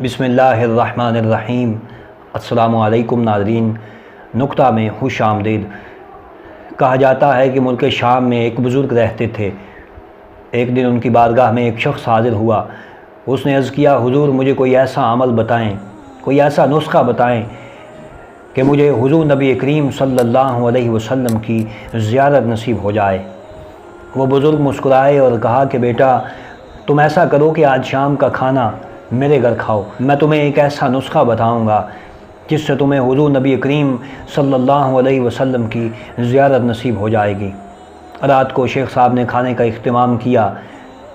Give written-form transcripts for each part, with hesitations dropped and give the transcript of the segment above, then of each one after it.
بسم اللہ الرحمن الرحیم۔ السلام علیکم ناظرین، نکتہ میں خوش آمدید۔ کہا جاتا ہے کہ ملک شام میں ایک بزرگ رہتے تھے۔ ایک دن ان کی بارگاہ میں ایک شخص حاضر ہوا۔ اس نے عرض کیا، حضور مجھے کوئی ایسا عمل بتائیں، کوئی ایسا نسخہ بتائیں کہ مجھے حضور نبی کریم صلی اللہ علیہ وسلم کی زیارت نصیب ہو جائے۔ وہ بزرگ مسکرائے اور کہا کہ بیٹا تم ایسا کرو کہ آج شام کا کھانا میرے گھر کھاؤ، میں تمہیں ایک ایسا نسخہ بتاؤں گا جس سے تمہیں حضور نبی کریم صلی اللہ علیہ وسلم کی زیارت نصیب ہو جائے گی۔ رات کو شیخ صاحب نے کھانے کا اہتمام کیا۔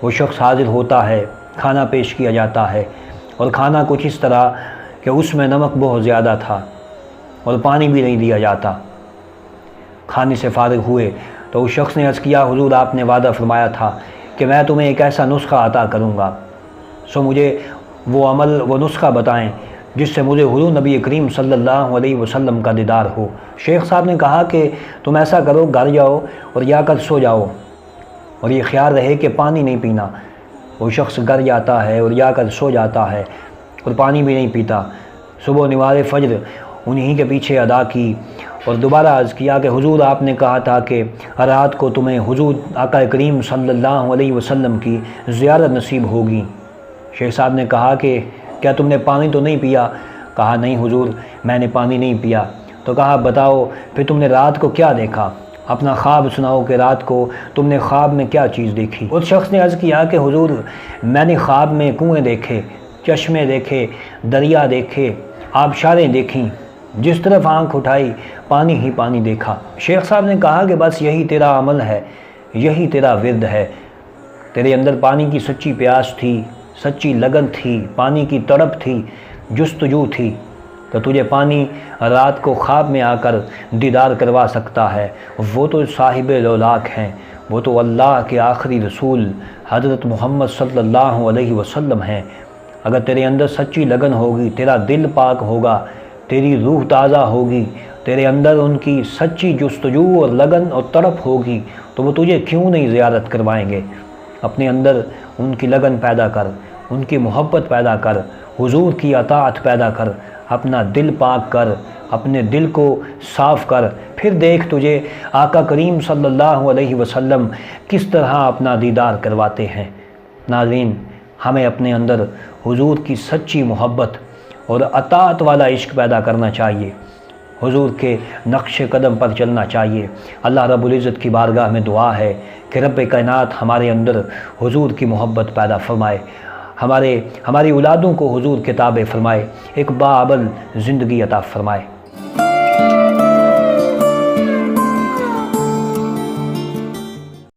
وہ شخص حاضر ہوتا ہے، کھانا پیش کیا جاتا ہے، اور کھانا کچھ اس طرح کہ اس میں نمک بہت زیادہ تھا اور پانی بھی نہیں دیا جاتا۔ کھانے سے فارغ ہوئے تو اس شخص نے عرض کیا، حضور آپ نے وعدہ فرمایا تھا کہ میں تمہیں ایک ایسا نسخہ عطا کروں گا، سو مجھے وہ عمل، وہ نسخہ بتائیں جس سے مجھے حضور نبی کریم صلی اللہ علیہ وسلم کا دیدار ہو۔ شیخ صاحب نے کہا کہ تم ایسا کرو، گھر جاؤ اور جا کر سو جاؤ، اور یہ خیال رہے کہ پانی نہیں پینا۔ وہ شخص گھر جاتا ہے اور جا کر سو جاتا ہے اور پانی بھی نہیں پیتا۔ صبح نماز فجر انہی کے پیچھے ادا کی اور دوبارہ عرض کیا کہ حضور آپ نے کہا تھا کہ رات کو تمہیں حضور آقا کریم صلی اللہ علیہ وسلم کی زیارت نصیب ہوگی۔ شیخ صاحب نے کہا کہ کیا تم نے پانی تو نہیں پیا؟ کہا نہیں حضور میں نے پانی نہیں پیا۔ تو کہا بتاؤ پھر تم نے رات کو کیا دیکھا، اپنا خواب سناؤ کہ رات کو تم نے خواب میں کیا چیز دیکھی۔ اس شخص نے عرض کیا کہ حضور میں نے خواب میں کنویں دیکھے، چشمے دیکھے، دریا دیکھے، آبشاریں دیکھیں، جس طرف آنکھ اٹھائی پانی ہی پانی دیکھا۔ شیخ صاحب نے کہا کہ بس یہی تیرا عمل ہے، یہی تیرا ورد ہے۔ تیرے اندر پانی کی سچی پیاس تھی، سچی لگن تھی، پانی کی تڑپ تھی، جستجو تھی، تو تجھے پانی رات کو خواب میں آ کر دیدار کروا سکتا ہے۔ وہ تو صاحب لولاک ہیں، وہ تو اللہ کے آخری رسول حضرت محمد صلی اللہ علیہ وسلم ہیں۔ اگر تیرے اندر سچی لگن ہوگی، تیرا دل پاک ہوگا، تیری روح تازہ ہوگی، تیرے اندر ان کی سچی جستجو اور لگن اور تڑپ ہوگی، تو وہ تجھے کیوں نہیں زیارت کروائیں گے۔ اپنے اندر ان کی لگن پیدا کر، ان کی محبت پیدا کر، حضور کی اطاعت پیدا کر، اپنا دل پاک کر، اپنے دل کو صاف کر، پھر دیکھ تجھے آقا کریم صلی اللہ علیہ وسلم کس طرح اپنا دیدار کرواتے ہیں۔ ناظرین، ہمیں اپنے اندر حضور کی سچی محبت اور اطاعت والا عشق پیدا کرنا چاہیے، حضور کے نقش قدم پر چلنا چاہیے۔ اللہ رب العزت کی بارگاہ میں دعا ہے کہ رب کائنات ہمارے اندر حضور کی محبت پیدا فرمائے، ہماری اولادوں کو حضور کے تابع فرمائے، ایک باعمل زندگی عطا فرمائے۔